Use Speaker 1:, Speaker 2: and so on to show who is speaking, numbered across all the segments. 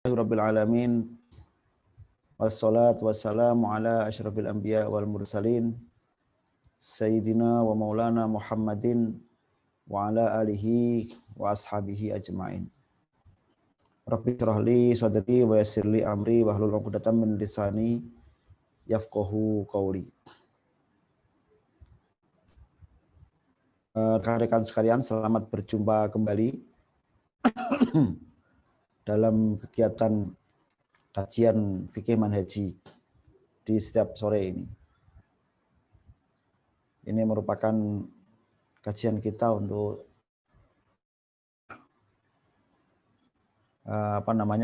Speaker 1: Rabbil alamin wassalatu wassalamu ala asyrafil anbiya wal mursalin sayyidina wa maulana Muhammadin wa ala alihi wa ashabihi ajmain. Rabbi shrah li sadri wa yassir li amri wahlul 'uqdatam min lisani yafqahu qawli. Rekan-rekan sekalian, selamat berjumpa kembali dalam kegiatan kajian fikih manhaji di setiap sore ini. Ini merupakan kajian kita untuk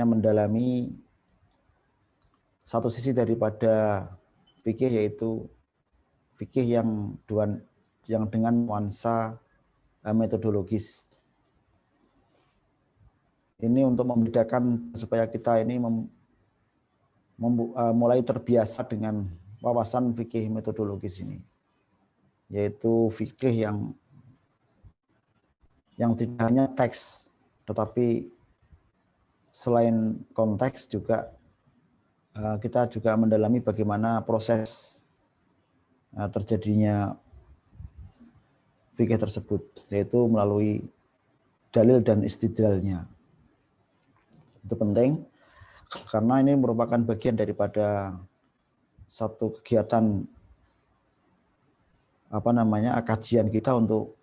Speaker 1: mendalami satu sisi daripada fikih, yaitu fikih yang dengan nuansa metodologis. Ini untuk membedakan supaya kita ini mulai terbiasa dengan wawasan fikih metodologis ini, yaitu fikih yang tidak hanya teks, tetapi selain konteks juga kita juga mendalami bagaimana proses terjadinya fikih tersebut, yaitu melalui dalil dan istidlalnya. Itu penting karena ini merupakan bagian daripada satu kegiatan kajian kita untuk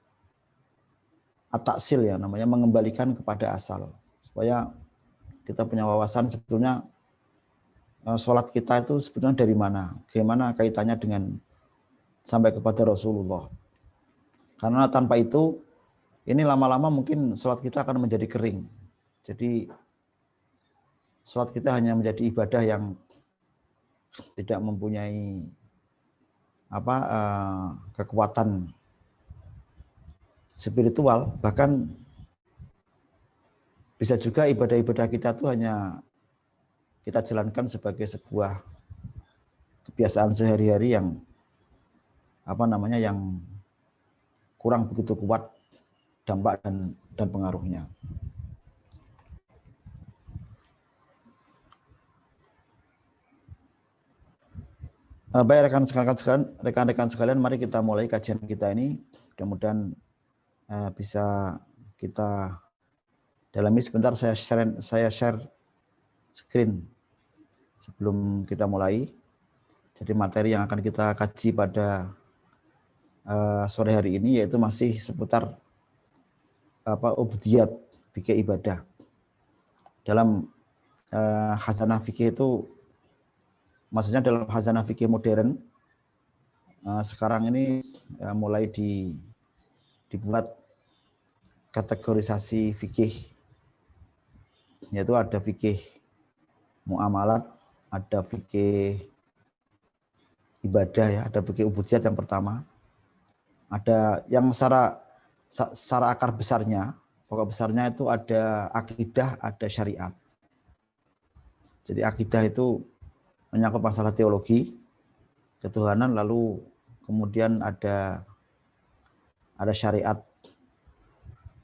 Speaker 1: at-taksil, ya namanya, mengembalikan kepada asal, supaya kita punya wawasan sebetulnya sholat kita itu sebetulnya dari mana, bagaimana kaitannya dengan sampai kepada Rasulullah. Karena tanpa itu ini lama-lama mungkin sholat kita akan menjadi kering. Jadi sholat kita hanya menjadi ibadah yang tidak mempunyai kekuatan spiritual. Bahkan bisa juga ibadah-ibadah kita itu hanya kita jalankan sebagai sebuah kebiasaan sehari-hari yang yang kurang begitu kuat dampak dan pengaruhnya. Baik rekan-rekan sekalian, mari kita mulai kajian kita ini. Kemudian bisa kita dalami. Sebentar saya share screen sebelum kita mulai. Jadi materi yang akan kita kaji pada sore hari ini yaitu masih seputar ubudiyat fikih ibadah. Dalam khazanah fikih itu, maksudnya dalam khazanah fikih modern, sekarang ini mulai dibuat kategorisasi fikih, yaitu ada fikih muamalat, ada fikih ibadah, ya, ada fikih ubudiyat yang pertama, ada yang secara akar besarnya, pokok besarnya itu ada akidah, ada syariat. Jadi akidah itu menyangkut masalah teologi, ketuhanan, lalu kemudian ada syariat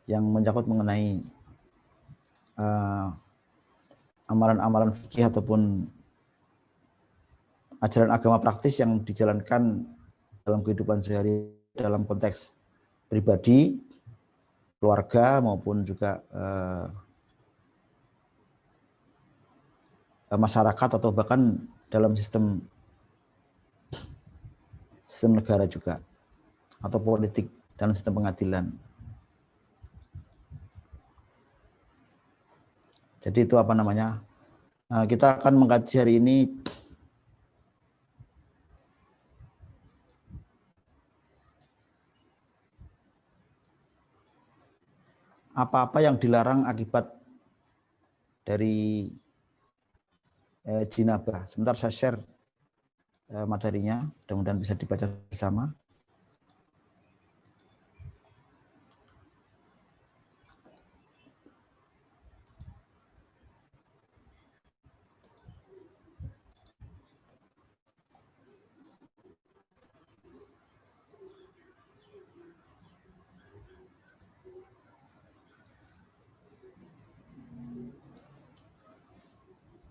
Speaker 1: yang menyangkut mengenai amalan-amalan fikih ataupun ajaran agama praktis yang dijalankan dalam kehidupan sehari, dalam konteks pribadi, keluarga, maupun juga masyarakat, atau bahkan dalam sistem negara juga, atau politik dan sistem pengadilan. Jadi itu kita akan mengkaji hari ini apa-apa yang dilarang akibat dari jinabah. Sebentar saya share materinya, mudah-mudahan bisa dibaca bersama.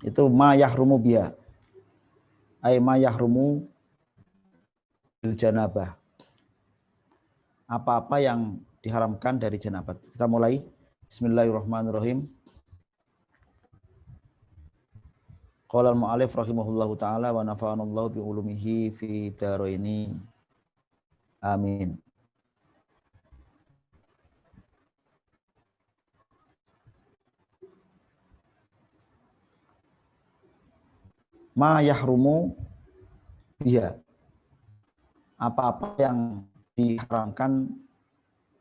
Speaker 1: Itu ma yahrumu biha. Ay ma yahrumu bil janabah. Apa-apa yang diharamkan dari janabat. Kita mulai. Bismillahirrahmanirrahim. Qala al-mu'allif rahimahullahu taala wa nafa'anallahu bi ulumihi fi daraini. Amin. Ma yahrumu biha. Apa-apa yang diharamkan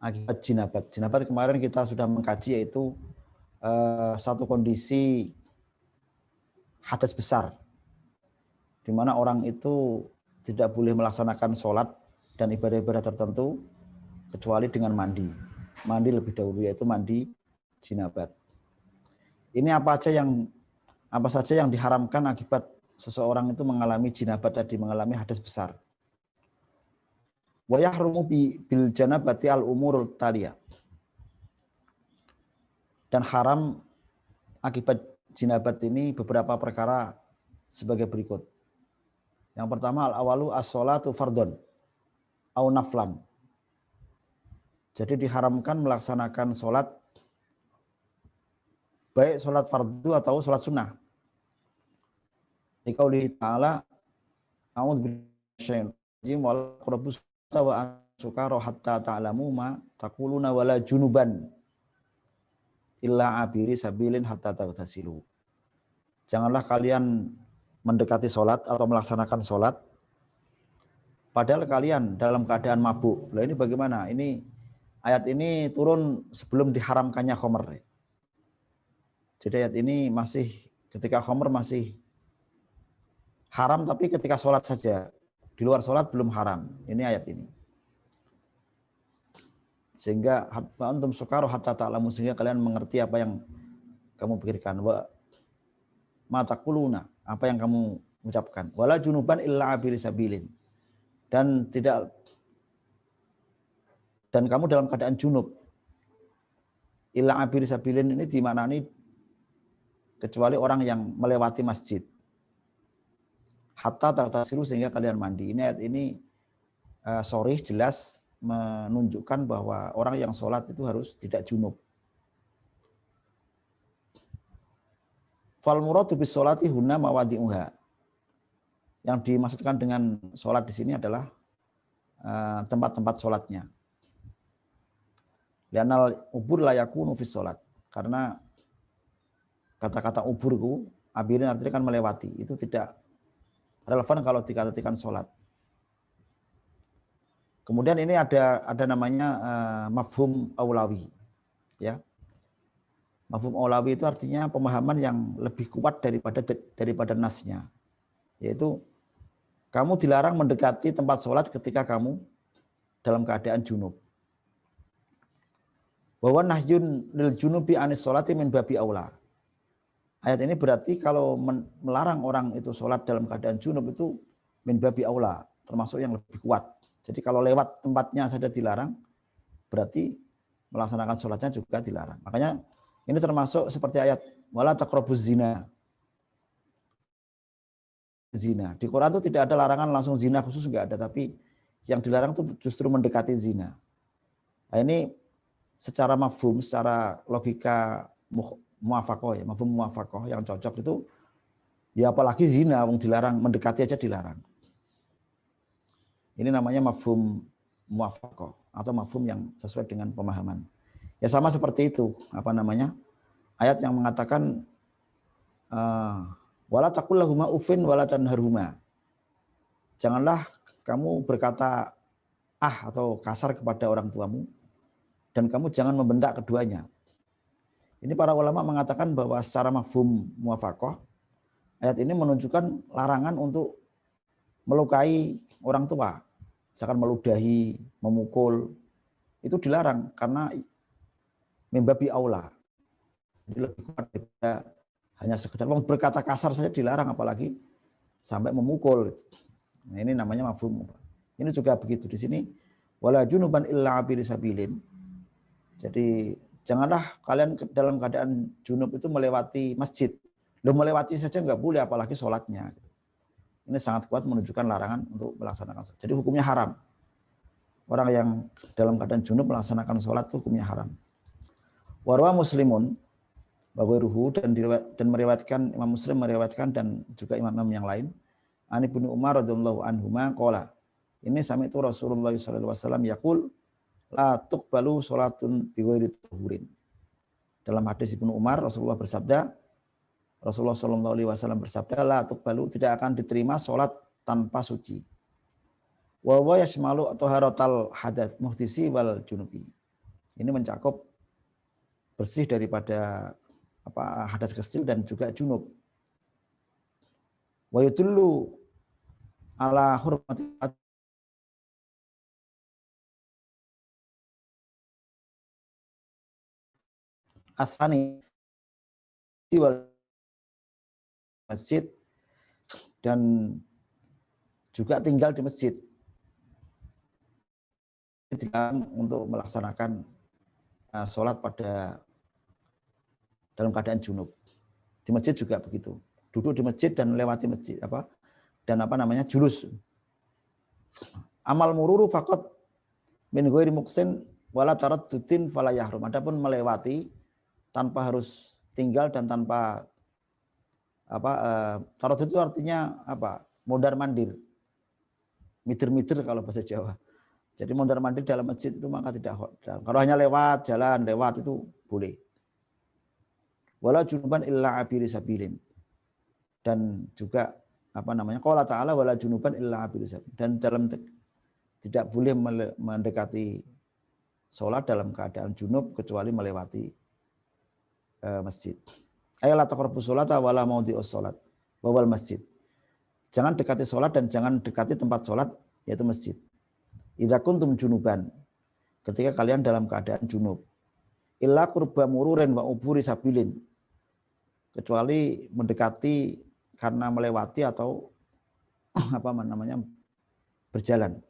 Speaker 1: akibat jinabat. Jinabat kemarin kita sudah mengkaji, yaitu satu kondisi hadas besar, di mana orang itu tidak boleh melaksanakan sholat dan ibadah-ibadah tertentu kecuali dengan mandi. Mandi lebih dahulu, yaitu mandi jinabat. Ini apa saja yang diharamkan akibat seseorang itu mengalami jinabat tadi, mengalami hadas besar. Wa yahrumu bil janabati al umurul taliyah. Dan haram akibat jinabat ini beberapa perkara sebagai berikut. Yang pertama, al-awalu as-sholatu fardhon au naflan. Jadi diharamkan melaksanakan sholat, baik sholat fardu atau sholat sunnah. Liqaulihi ta'ala, a'udzu billahi wal qurabus wa sukara hatta ta'lamu ma taquluna wala junuban illa abiri sabilin hatta taghtasilu. Janganlah kalian mendekati sholat atau melaksanakan sholat padahal kalian dalam keadaan mabuk. Lah ini bagaimana? Ini ayat ini turun sebelum diharamkannya khamr. Jadi ayat ini masih ketika khamr masih haram, tapi ketika sholat saja. Di luar sholat belum haram. Ini ayat ini. Sehingga antum sukaro hatta ta'lamu, sehingga kalian mengerti apa yang kamu pikirkan. Wa ma taquluna, apa yang kamu ucapkan. Wala junuban illa abiri sabilin. Dan kamu dalam keadaan junub. Illa abiri sabilin ini dimaknani kecuali orang yang melewati masjid. Hatta taghtasilu, sehingga kalian mandi. Ini ayat ini sharih jelas menunjukkan bahwa orang yang sholat itu harus tidak junub. Fal muradu bis sholati hunna mawadi'uha. Yang dimaksudkan dengan sholat di sini adalah tempat-tempat sholatnya. Lianal ubur la yakunu fis sholat. Karena kata-kata uburku, abirin artinya kan melewati. Itu tidak relevan kalau dikatakan sholat. Kemudian ini ada namanya mafhum aulawi, ya. Mafhum aulawi itu artinya pemahaman yang lebih kuat daripada nasnya, yaitu kamu dilarang mendekati tempat sholat ketika kamu dalam keadaan junub. Bahwa nahyun lil junubi anis sholati min babi aula. Ayat ini berarti kalau melarang orang itu sholat dalam keadaan junub itu min babi aula, termasuk yang lebih kuat. Jadi kalau lewat tempatnya saja dilarang, berarti melaksanakan sholatnya juga dilarang. Makanya ini termasuk seperti ayat wala taqrabuz zina. Zina. Di Quran itu tidak ada larangan langsung zina khusus, enggak ada, tapi yang dilarang itu justru mendekati zina. Nah, ini secara mafhum, secara logika muwafaqah, ya, mafhum muwafaqah yang cocok itu ya, apalagi zina yang dilarang, mendekati aja dilarang. Ini namanya mafhum muwafaqah atau mafhum yang sesuai dengan pemahaman. Ya sama seperti itu, apa namanya? Ayat yang mengatakan wala taqul lahuma ufin wala tanharhuma. Janganlah kamu berkata atau kasar kepada orang tuamu, dan kamu jangan membentak keduanya. Ini para ulama mengatakan bahwa secara mafhum muwafaqah, ayat ini menunjukkan larangan untuk melukai orang tua. Misalkan meludahi, memukul, itu dilarang karena mimbabi aula. Jadi lebih kuat daripada hanya sekedar berkata kasar saja dilarang, apalagi sampai memukul. Nah, ini namanya mafhum. Ini juga begitu di sini. Wala junuban illa abiri sabilin. Jadi janganlah kalian dalam keadaan junub itu melewati masjid. Lo melewati saja nggak boleh, apalagi sholatnya. Ini sangat kuat menunjukkan larangan untuk melaksanakan sholat. Jadi hukumnya haram. Orang yang dalam keadaan junub melaksanakan sholat itu hukumnya haram. Warwa Muslimun Bawiruhu dan meriwayatkan Imam Muslim meriwayatkan dan juga imam-imam yang lain. Ani bin Umar radhiyallahu anhuma qala. Ini sami itu Rasulullah sallallahu alaihi wasallam yaqul la tuqbalu salatun bi ghairi tuhurin. Dalam hadis Ibnu Umar Rasulullah sallallahu alaihi wasallam bersabda la tuqbalu, tidak akan diterima salat tanpa suci. Wa wa yasmalu taharatal hadath muhdisi wal junubi. Ini mencakup bersih daripada hadas kecil dan juga junub. Wa yudullu ala hurmati asani wal masjid, dan juga tinggal di masjid untuk melaksanakan sholat pada dalam keadaan junub. Di masjid juga begitu. Duduk di masjid dan lewati masjid julus. Amal mururu faqat min ghairi muqsin wala taraddutin fala yahrum. Adapun melewati tanpa harus tinggal dan tanpa taraddud itu artinya mondar-mandir. Mitir-mitir kalau bahasa Jawa. Jadi mondar-mandir dalam masjid itu maka tidak. Kalau hanya lewat itu boleh. Wala junuban illa abiri sabilin. Dan juga qala ta'ala wala junuban illa abiri sabilin. Dan tidak boleh mendekati sholat dalam keadaan junub kecuali melewati masjid. Ayat taqrabus sholata wala maudhi'us sholat wal masjid. Jangan dekati sholat dan jangan dekati tempat sholat, yaitu masjid. Idza kuntum junuban, ketika kalian dalam keadaan junub. Illa qurba mururin wa uburi sabilin, kecuali mendekati karena melewati atau berjalan.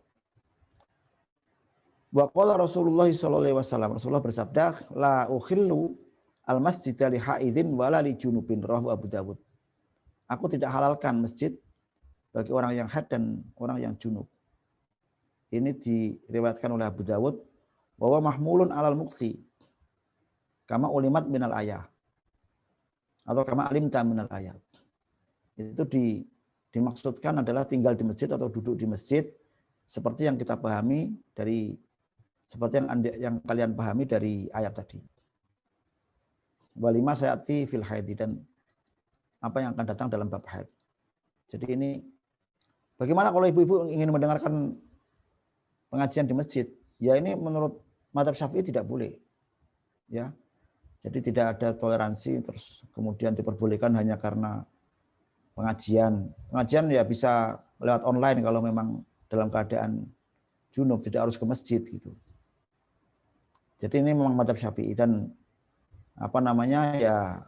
Speaker 1: Wa qala Rasulullah sallallahu alaihi wasallam, Rasulullah bersabda, la ukhillu al masjida li haidin wala li junubin, rawahu Abu Dawud. Aku tidak halalkan masjid bagi orang yang haid dan orang yang junub. Ini diriwayatkan oleh Abu Dawud bahwa mahmulun alal muqsi kama ulimat minal ayah atau kama alimta minal ayat. Itu dimaksudkan adalah tinggal di masjid atau duduk di masjid seperti yang kita pahami seperti yang kalian pahami dari ayat tadi. Walima sayati fil haidi, dan apa yang akan datang dalam bab haid. Jadi ini bagaimana kalau ibu-ibu ingin mendengarkan pengajian di masjid? Ya ini menurut mazhab Syafi'i tidak boleh. Ya. Jadi tidak ada toleransi terus kemudian diperbolehkan hanya karena pengajian. Pengajian ya bisa lewat online kalau memang dalam keadaan junub, tidak harus ke masjid gitu. Jadi ini memang mazhab Syafi'i dan ya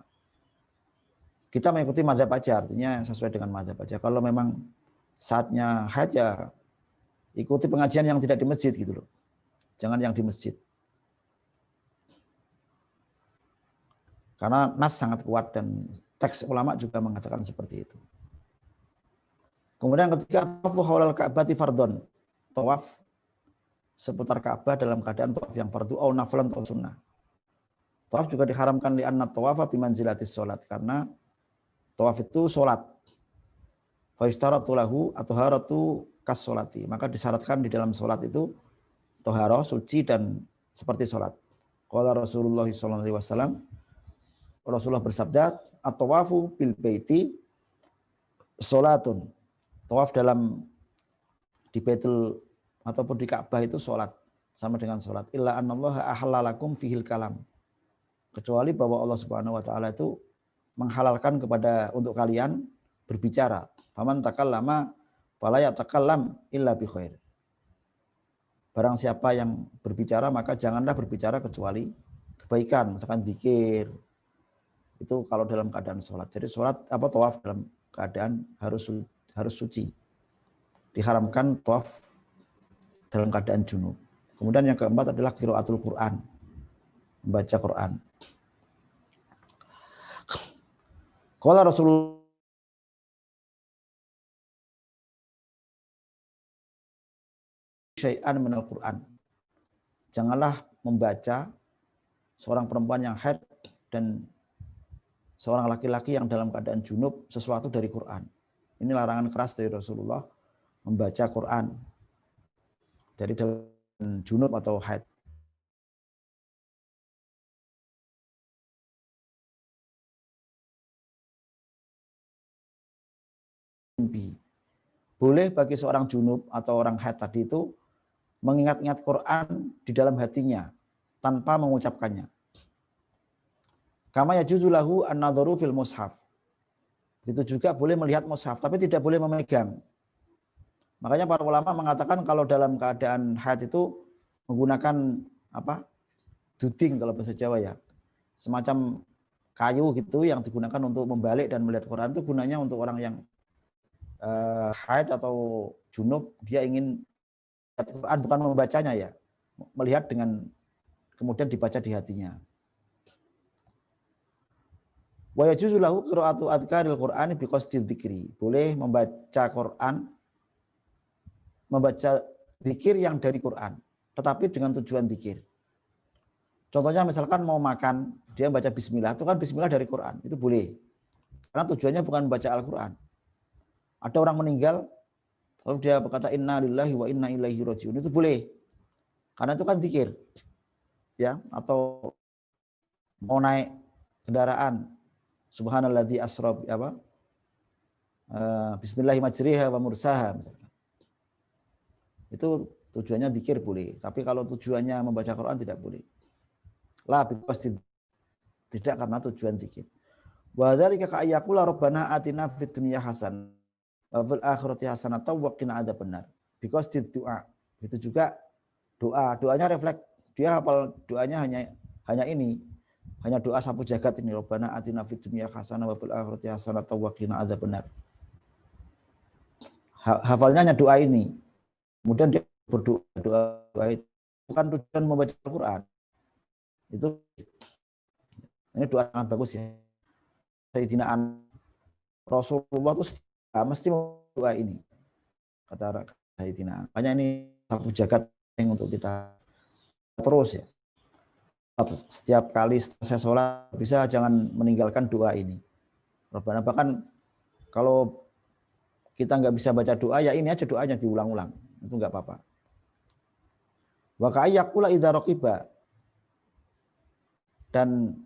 Speaker 1: kita mengikuti mazhab aja, artinya sesuai dengan mazhab aja. Kalau memang saatnya haid ya ikuti pengajian yang tidak di masjid gitu loh. Jangan yang di masjid. Karena nas sangat kuat dan teks ulama juga mengatakan seperti itu. Kemudian ketika tawafu haulal Ka'bati fardhon, tawaf seputar Ka'bah dalam keadaan tawaf yang fardu au nafilan atau sunnah. Tawaf juga diharamkan li anna tawafa bimanzilatis sholat, karena tawaf itu sholat. Fa istaratu lahu at-taharatu kas sholati, maka disyaratkan di dalam sholat itu taharah, suci dan seperti sholat. Qala Rasulullah sallallahu alaihi wasallam, Rasulullah bersabda, at-tawafu bil baiti sholatun. Tawaf di Baitul ataupun di Ka'bah itu sholat, sama dengan sholat. Illa annallaha ahallalakum fihil kalam. Kecuali bahwa Allah Subhanahu wa taala itu menghalalkan untuk kalian berbicara. Faman takallama fala yatakallam illa bi khair. Barang siapa yang berbicara maka janganlah berbicara kecuali kebaikan, misalkan zikir. Itu kalau dalam keadaan sholat. Jadi sholat tawaf dalam keadaan harus suci. Diharamkan tawaf dalam keadaan junub. Kemudian yang keempat adalah qiraatul Quran. Membaca Quran. Qala Rasulullah syai'an minal Qur'an. Janganlah membaca seorang perempuan yang haid dan seorang laki-laki yang dalam keadaan junub sesuatu dari Quran. Ini larangan keras dari Rasulullah membaca Quran dari dalam junub atau haid. Boleh bagi seorang junub atau orang haid tadi itu mengingat-ingat Quran di dalam hatinya tanpa mengucapkannya. Kama yajuzu lahu an-nadharu fil mushaf. Itu juga boleh melihat mushaf tapi tidak boleh memegang. Makanya para ulama mengatakan kalau dalam keadaan haid itu menggunakan apa? Duding kalau bahasa Jawa ya. Semacam kayu gitu yang digunakan untuk membalik dan melihat Quran itu gunanya untuk orang yang haid atau junub, dia ingin melihat Quran bukan membacanya ya, melihat dengan kemudian dibaca di hatinya. Wa yajuzu lahu qira'atu adkaril Qur'ani biqasdi dzikri. Boleh membaca Quran, membaca zikir yang dari Quran, tetapi dengan tujuan zikir. Contohnya misalkan mau makan, dia baca bismillah, itu kan bismillah dari Quran, itu boleh. Karena tujuannya bukan membaca Al-Quran. Ada orang meninggal, lalu dia berkata inna lillahi wa inna ilaihi rajiun, itu boleh. Karena itu kan zikir. Ya, atau mau naik kendaraan, subhanalladzi asra apa? Bismillahi majriha wa mursaha misalkan. Itu tujuannya zikir boleh, tapi kalau tujuannya membaca Quran tidak boleh. La pasti tidak karena tujuan zikir. Wa dzalika ka ayyaqula rabbana atina fid dunya hasanah wa fil akhirati hasanah wa qina adzabannar. Because doa. Itu juga doa. Doanya refleks, dia hafal doanya hanya ini. Hanya doa sapu jagat ini, rabbana atina fid dunya hasanah wa fil akhirati hasanah wa qina adzabannar. Hafalnya hanya doa ini. Kemudian dia berdoa doa itu bukan tujuan membaca Al-Qur'an. Itu ini doa sangat bagus ya. Sayyidina Rasulullah itu mesti doa ini, kata Sayyidina. Makanya ini sapu jagat yang untuk kita terus ya. Setiap kali saya sholat bisa jangan meninggalkan doa ini. Rabbana, bahkan kalau kita nggak bisa baca doa ya ini aja doanya diulang-ulang, itu nggak apa-apa. Wa ka'ayyaqula idza raqiba, dan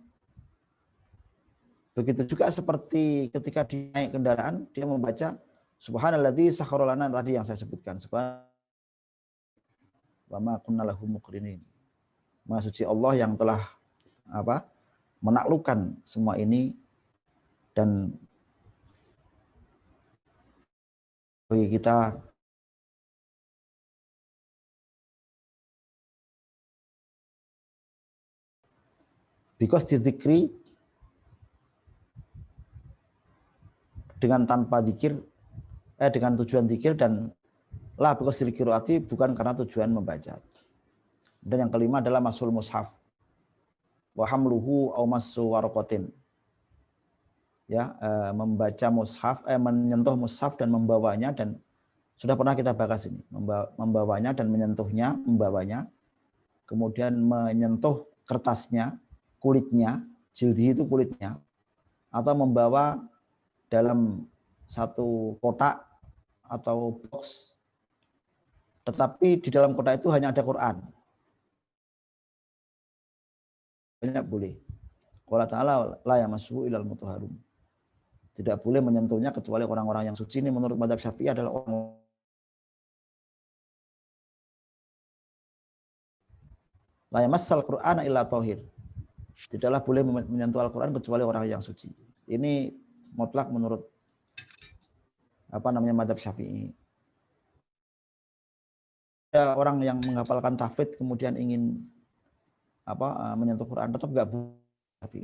Speaker 1: begitu juga seperti ketika dia naik kendaraan, dia membaca subhanalladzi sakhkhara lana tadi yang saya sebutkan. Subhan wa ma kunna lahu muqrinin. Maha suci Allah yang telah menaklukkan semua ini dan bagi kita because dzikri dengan tanpa zikir dengan tujuan zikir dan la because dzikirati bukan karena tujuan membaca. Dan yang kelima adalah masul mushaf wa hamluhu aw masu waraqatin. Ya, membaca mushaf menyentuh mushaf dan membawanya, dan sudah pernah kita bahas ini, membawanya dan menyentuhnya, membawanya, kemudian menyentuh kertasnya, kulitnya, jildi itu kulitnya, atau membawa dalam satu kotak atau box, tetapi di dalam kotak itu hanya ada Quran. Banyak boleh. Qala ta'ala la yamassuhu ilal mutahharun. Tidak boleh menyentuhnya kecuali orang-orang yang suci. Ini menurut mazhab Syafi'i adalah orang la yamassal Qur'ana illa thahir. Tidaklah boleh menyentuh Al-Qur'an kecuali orang yang suci. Ini mutlak menurut mazhab Syafi'i. Ada orang yang menghafalkan tahfidz kemudian ingin menyentuh Quran, tetap enggak boleh.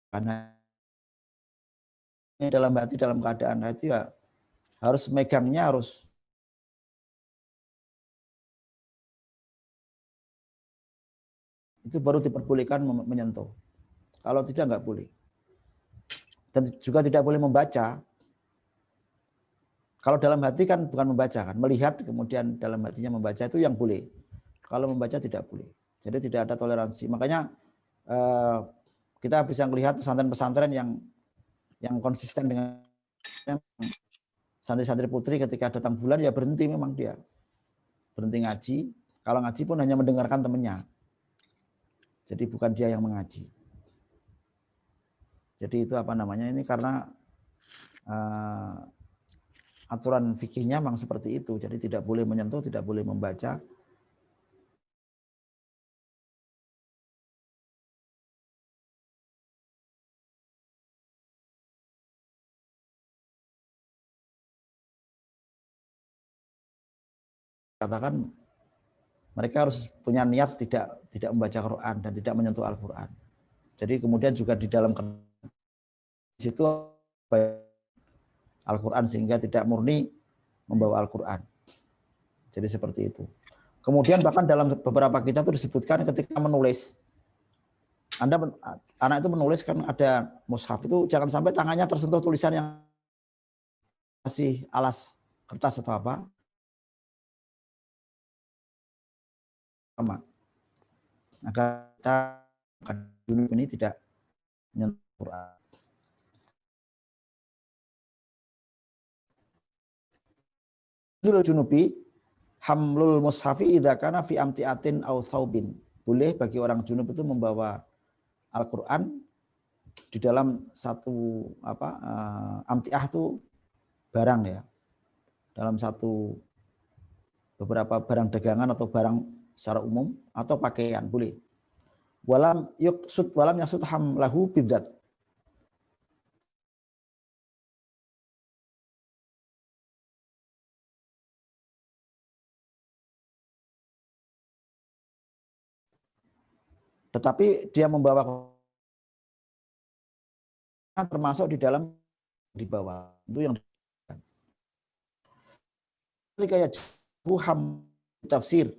Speaker 1: Karena ini dalam hati, dalam keadaan hati ya harus megangnya, harus itu baru diperbolehkan menyentuh. Kalau tidak nggak boleh. Dan juga tidak boleh membaca. Kalau dalam hati kan bukan membaca kan, melihat kemudian dalam hatinya membaca itu yang boleh. Kalau membaca tidak boleh. Jadi tidak ada toleransi. Makanya kita bisa melihat pesantren-pesantren yang konsisten dengan santri-santri putri ketika datang bulan ya berhenti memang dia. Berhenti ngaji. Kalau ngaji pun hanya mendengarkan temannya. Jadi bukan dia yang mengaji. Jadi itu apa namanya ini karena aturan fikihnya memang seperti itu. Jadi tidak boleh menyentuh, tidak boleh membaca. Katakan mereka harus punya niat tidak membaca Quran dan tidak menyentuh Al-Quran. Jadi kemudian juga di dalam situ Al-Quran sehingga tidak murni membawa Al-Quran. Jadi seperti itu. Kemudian bahkan dalam beberapa kitab itu disebutkan ketika menulis, anak itu menulis kan ada mushaf itu jangan sampai tangannya tersentuh tulisan yang masih alas kertas atau apa. Agar kita ini tidak menyentuh Quran. Junubi hamlul mushafi idza kana fi amtiatin aw thawbin. Boleh bagi orang junub itu membawa Al-Qur'an di dalam satu amtiah itu barang ya. Dalam satu beberapa barang dagangan atau barang secara umum atau pakaian boleh. Walam yasud hamlahu bidzat. Tetapi dia membawa termasuk di dalam di bawah itu yang kayak buham tafsir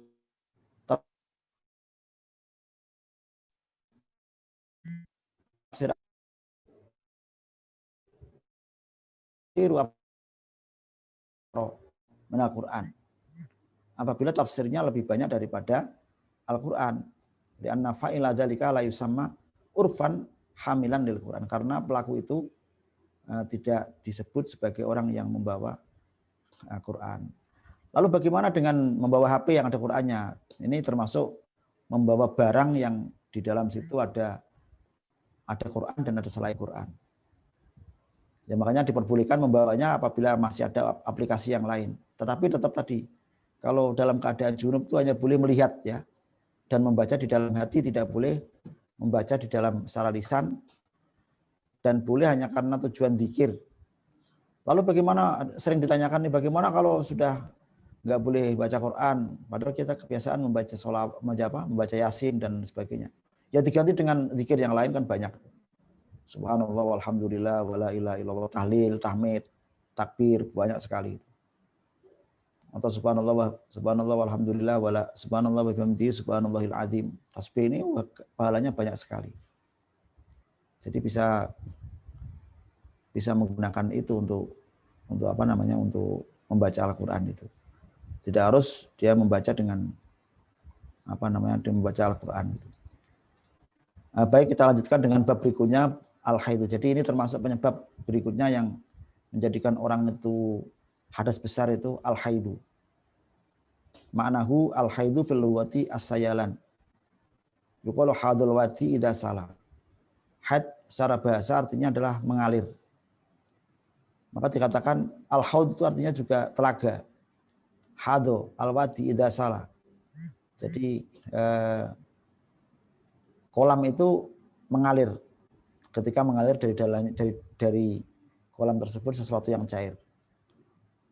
Speaker 1: Al-Quran. Apabila tafsirnya lebih banyak daripada Al-Quran. Lianna fa'ila dzalika la yusamma urfan hamilan lil Quran. Karena pelaku itu tidak disebut sebagai orang yang membawa Al-Quran. Lalu bagaimana dengan membawa HP yang ada Qurannya? Ini termasuk membawa barang yang di dalam situ ada Quran dan ada selain Quran. Ya makanya diperbolehkan membawanya apabila masih ada aplikasi yang lain. Tetapi tetap tadi, kalau dalam keadaan junub itu hanya boleh melihat ya, dan membaca di dalam hati, tidak boleh membaca di dalam secara lisan, dan boleh hanya karena tujuan zikir. Lalu bagaimana, sering ditanyakan nih, bagaimana kalau sudah nggak boleh baca Quran, padahal kita kebiasaan membaca membaca Yasin dan sebagainya. Ya diganti dengan zikir yang lain kan banyak. Subhanallah walhamdulillah wala ilaha illallah, tahlil, tahmid, takbir, banyak sekali. Atau subhanallah walhamdulillah wala subhanallah wa bihamdihi subhanallahil azim. Tasbih ini pahalanya banyak sekali. Jadi bisa menggunakan itu untuk membaca Al-Qur'an itu. Tidak harus dia membaca dengan dia membaca Al-Qur'an itu. Baik, kita lanjutkan dengan bab berikutnya al-haidu. Jadi ini termasuk penyebab berikutnya yang menjadikan orang itu hadas besar itu al-haidu. Ma'nahu al-haidu fil lughati as-sayalan. Yuqalu hadul wati idza salah. Haid secara bahasa artinya adalah mengalir. Maka dikatakan al-haud itu artinya juga telaga. Hado al-wati idza salah. Jadi kolam itu mengalir. Ketika mengalir dari kolam tersebut sesuatu yang cair.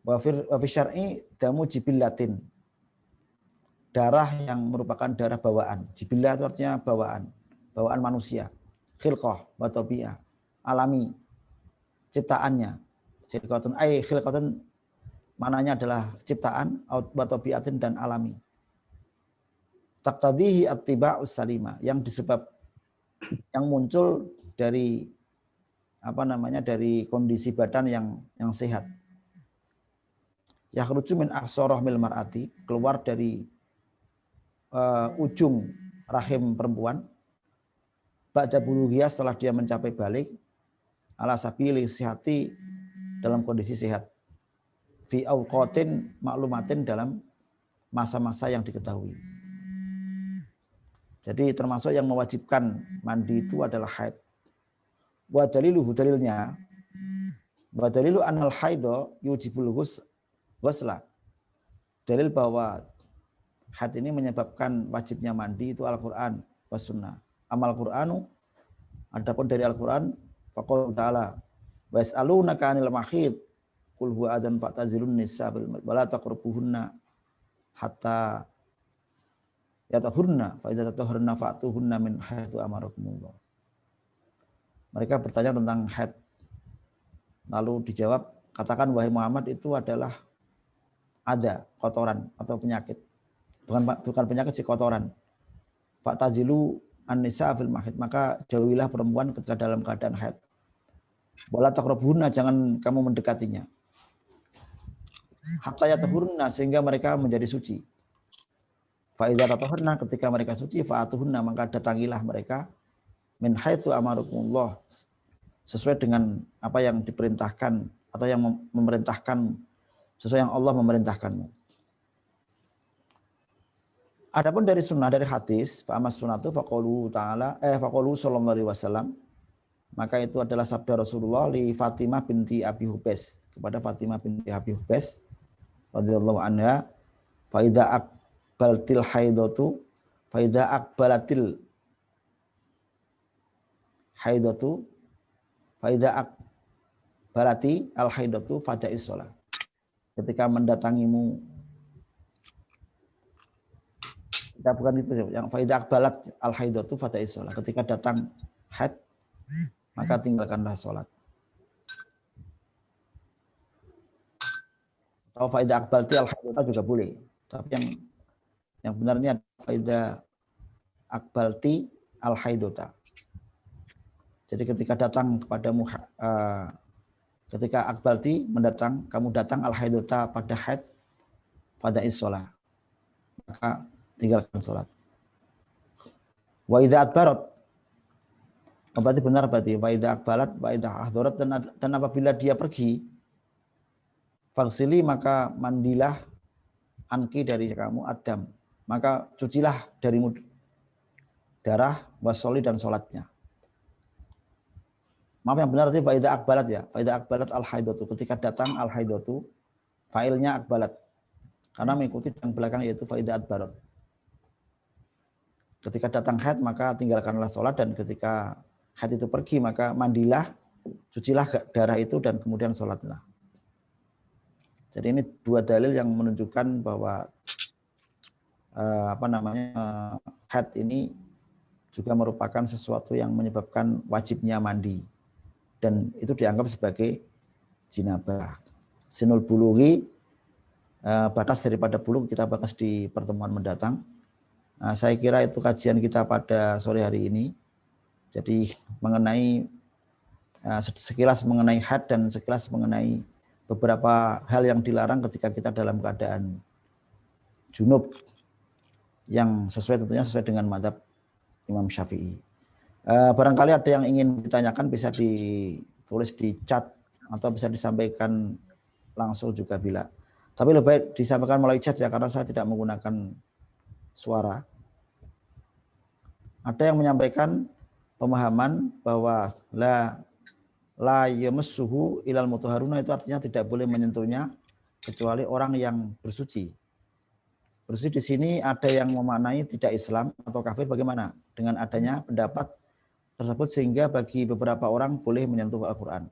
Speaker 1: Wa fi syar'i damu jibillatin. Darah yang merupakan darah bawaan. Jibillah itu artinya bawaan manusia. Khilqah wa tabi'ah, alami, ciptaannya. Khilqatun mananya adalah ciptaan, wa tabi'atin dan alami. taqtadihi attiba'us salima, yang muncul dari dari kondisi badan yang sehat. Yakhruju min aqsarahmil mar'ati, keluar dari ujung rahim perempuan, ba'da bulughiyah, setelah dia mencapai balik, ala sabili sihati, dalam kondisi sehat, fi awqatin maklumatin, dalam masa-masa yang diketahui. Jadi termasuk yang mewajibkan mandi itu adalah haid. Wa daliluhu, dalilnya, wa dalilu anal haidho yujibul ghusla. Dalil bahwa haid ini menyebabkan wajibnya mandi itu Al-Qur'an was sunnah. Amal Qur'anu, adapun dari Al-Qur'an, faqala ta'ala wa yas'alunaka 'anil mahid qul huwa adzan fa'tazilun nisa wa la taqrabuhunna hatta yatahurna fa idza tatahharna fa'tuhunna min haitsu amarakumullah. Mereka bertanya tentang haid. Lalu dijawab, katakan wahai Muhammad, itu adalah ada kotoran atau penyakit. Bukan penyakit sih, kotoran. Fa'tazilu an-nisa fil mahid, maka jauhilah perempuan ketika dalam keadaan haid. Wala taqrabuhunna, jangan kamu mendekatinya. Hatta yatahurna, sehingga mereka menjadi suci. Fa idza tatahharna, ketika mereka suci, fa'atuhunna, maka datangilah mereka min haitsu amarakumullah, sesuai dengan apa yang diperintahkan atau yang memerintahkan, sesuai yang Allah memerintahkanmu. Adapun dari sunnah, dari hadis, fa amas sunnatu faqaulu ta'ala faqaulu sallallahu alaihi wasallam, maka itu adalah sabda Rasulullah li Fatimah binti Abi Hubais, kepada Fatimah binti Abi Hubais radhiyallahu anha, fa idza aqbaltil haidatu fa idza aqbalatil haidatu faida akbalati al haidatu fada'is sholat. Ketika mendatangimu, kita bukan itu yang faida akbalat al haidatu fada'is sholat. Ketika datang haid, maka tinggalkanlah sholat. Atau faida akbalti al haidatu juga boleh. Tapi yang benarnya faida akbalti al haidata. Jadi ketika datang kepadamu, ketika akbalti mendatang, kamu datang al haidota pada haid, pada sholat, maka tinggalkan sholat. Wa idza adbarat, berarti benar, berarti wa idza akbalat wa idza ahdarat, dan apabila dia pergi, fagsili, maka mandilah, anki, dari kamu, adam, maka cucilah darimu darah, wasoli, dan sholatnya. Maaf, yang benar itu faida akbalat ya. Faida akbalat al haidatu, ketika datang al haidatu, failnya akbalat. Karena mengikuti yang belakang yaitu faida adbarat. Ketika datang haid, maka tinggalkanlah sholat, dan ketika haid itu pergi, maka mandilah, cucilah darah itu, dan kemudian sholatlah. Jadi ini dua dalil yang menunjukkan bahwa haid ini juga merupakan sesuatu yang menyebabkan wajibnya mandi. Dan itu dianggap sebagai jinabah. Sinul bulughi, batas daripada bulugh, kita bahas di pertemuan mendatang. Saya kira itu kajian kita pada sore hari ini. Jadi mengenai sekilas mengenai haid dan sekilas mengenai beberapa hal yang dilarang ketika kita dalam keadaan junub, yang tentunya sesuai dengan mazhab Imam Syafi'i. Barangkali ada yang ingin ditanyakan, bisa ditulis di chat atau bisa disampaikan langsung juga bila. Tapi lebih baik disampaikan melalui chat ya, karena saya tidak menggunakan suara. Ada yang menyampaikan pemahaman bahwa la yamassuhu ilal mutahharuna, itu artinya tidak boleh menyentuhnya kecuali orang yang bersuci. Bersuci di sini ada yang memaknai tidak Islam atau kafir, bagaimana dengan adanya pendapat tersebut sehingga bagi beberapa orang boleh menyentuh Al-Qur'an.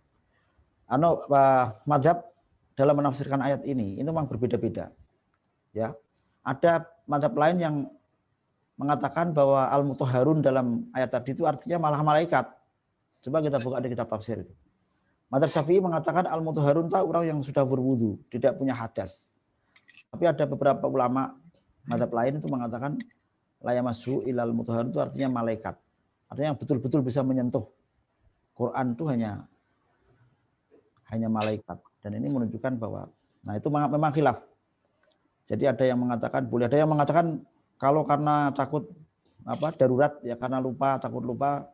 Speaker 1: Madhab dalam menafsirkan ayat ini memang berbeda-beda. Ya. Ada madhab lain yang mengatakan bahwa al-mutahharun dalam ayat tadi itu artinya malah malaikat. Coba kita buka di kitab tafsir itu. Madhab Syafi'i mengatakan al-mutahharun itu orang yang sudah berwudu, tidak punya hadas. Tapi ada beberapa ulama madhab lain itu mengatakan la yamassu illal mutahharun itu artinya malaikat. Artinya yang betul-betul bisa menyentuh Quran itu hanya malaikat. Dan ini menunjukkan bahwa nah itu memang khilaf. Jadi ada yang mengatakan boleh, ada yang mengatakan kalau karena takut darurat ya, karena takut lupa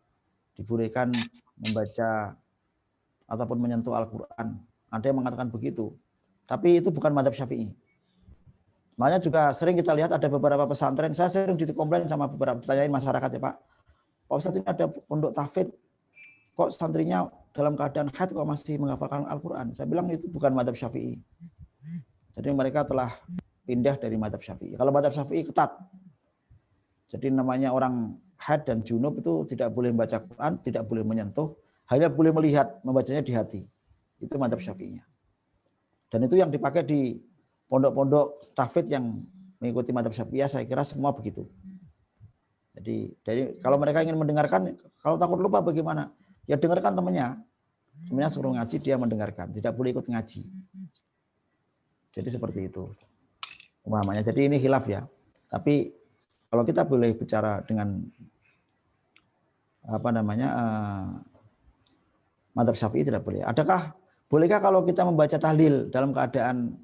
Speaker 1: dibolehkan membaca ataupun menyentuh Al-Qur'an. Ada yang mengatakan begitu. Tapi itu bukan mazhab Syafi'i. Makanya juga sering kita lihat ada beberapa pesantren, saya sering dikomplain sama beberapa pertanyaan masyarakat ya Pak. Pak Ustadz, ini ada pondok tahfidz, kok santrinya dalam keadaan haid kok masih menghafalkan Al-Quran. Saya bilang itu bukan mazhab Syafi'i. Jadi mereka telah pindah dari mazhab Syafi'i. Kalau mazhab Syafi'i ketat. Jadi namanya orang haid dan junub itu tidak boleh membaca Quran, tidak boleh menyentuh, hanya boleh melihat, membacanya di hati. Itu mazhab Syafi'inya. Dan itu yang dipakai di pondok-pondok tahfidz yang mengikuti mazhab Syafi'iyah, saya kira semua begitu. Jadi kalau mereka ingin mendengarkan, kalau takut lupa bagaimana? Ya dengarkan temannya suruh ngaji, dia mendengarkan, tidak boleh ikut ngaji. Jadi seperti itu pemahamannya. Jadi ini khilaf ya. Tapi kalau kita boleh bicara dengan mazhab Syafi'i tidak boleh. Bolehkah kalau kita membaca tahlil dalam keadaan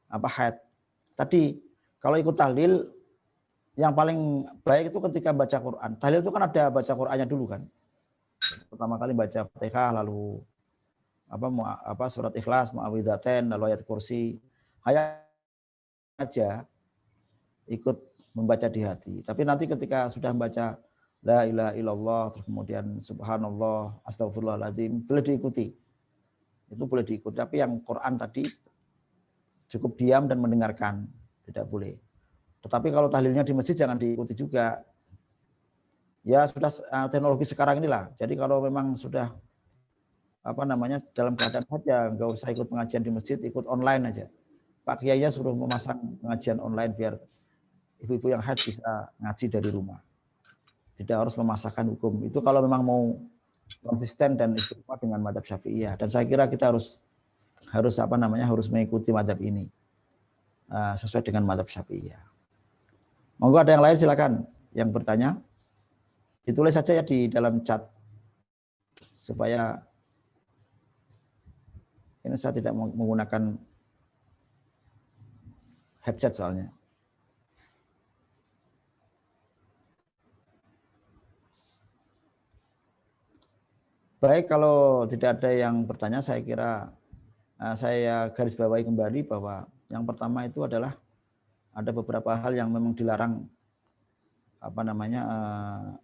Speaker 1: haid? Tadi kalau ikut tahlil yang paling baik itu ketika baca Quran. Tahlil itu kan ada baca Qurannya dulu kan. Pertama kali baca Fatihah, lalu surat Ikhlas, Mu'awwidzatain, lalu ayat kursi. Hanya aja ikut membaca di hati. Tapi nanti ketika sudah membaca la ilaha illallah, terus kemudian subhanallah, astagfirullahaladzim, boleh diikuti. Itu boleh diikuti. Tapi yang Quran tadi cukup diam dan mendengarkan, tidak boleh. Tetapi kalau tahlilnya di masjid jangan diikuti juga. Ya sudah teknologi sekarang inilah. Jadi kalau memang sudah dalam keadaan saja, nggak usah ikut pengajian di masjid, ikut online aja. Pak Kiainya suruh memasang pengajian online biar ibu-ibu yang haid bisa ngaji dari rumah. Tidak harus memasakkan hukum. Itu kalau memang mau konsisten dan istiqomah dengan mazhab Syafi'iyah. Dan saya kira kita harus mengikuti mazhab ini sesuai dengan mazhab Syafi'iyah. Monggo ada yang lain silakan yang bertanya. Ditulis saja ya di dalam chat supaya ini saya tidak menggunakan headset soalnya. Baik, kalau tidak ada yang bertanya, saya kira saya garis bawahi kembali bahwa yang pertama itu adalah ada beberapa hal yang memang dilarang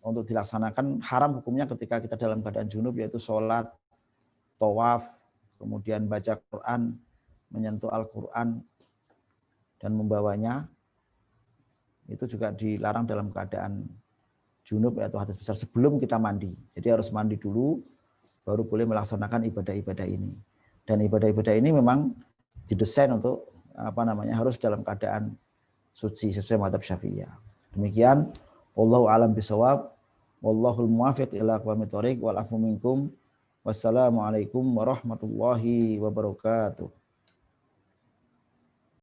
Speaker 1: untuk dilaksanakan, haram hukumnya ketika kita dalam keadaan junub, yaitu sholat, tawaf, kemudian baca Quran, menyentuh Al-Quran dan membawanya, itu juga dilarang dalam keadaan junub atau hadas besar sebelum kita mandi. Jadi harus mandi dulu baru boleh melaksanakan ibadah-ibadah ini. Dan ibadah-ibadah ini memang didesain untuk harus dalam keadaan suci sesuai mazhab Syafi'iyah. Demikian, wallahu a'lam bishawab, wallahul muwaffiq ila aqwamit thoriq, wal afu minkum. Wassalamualaikum warahmatullahi wabarakatuh.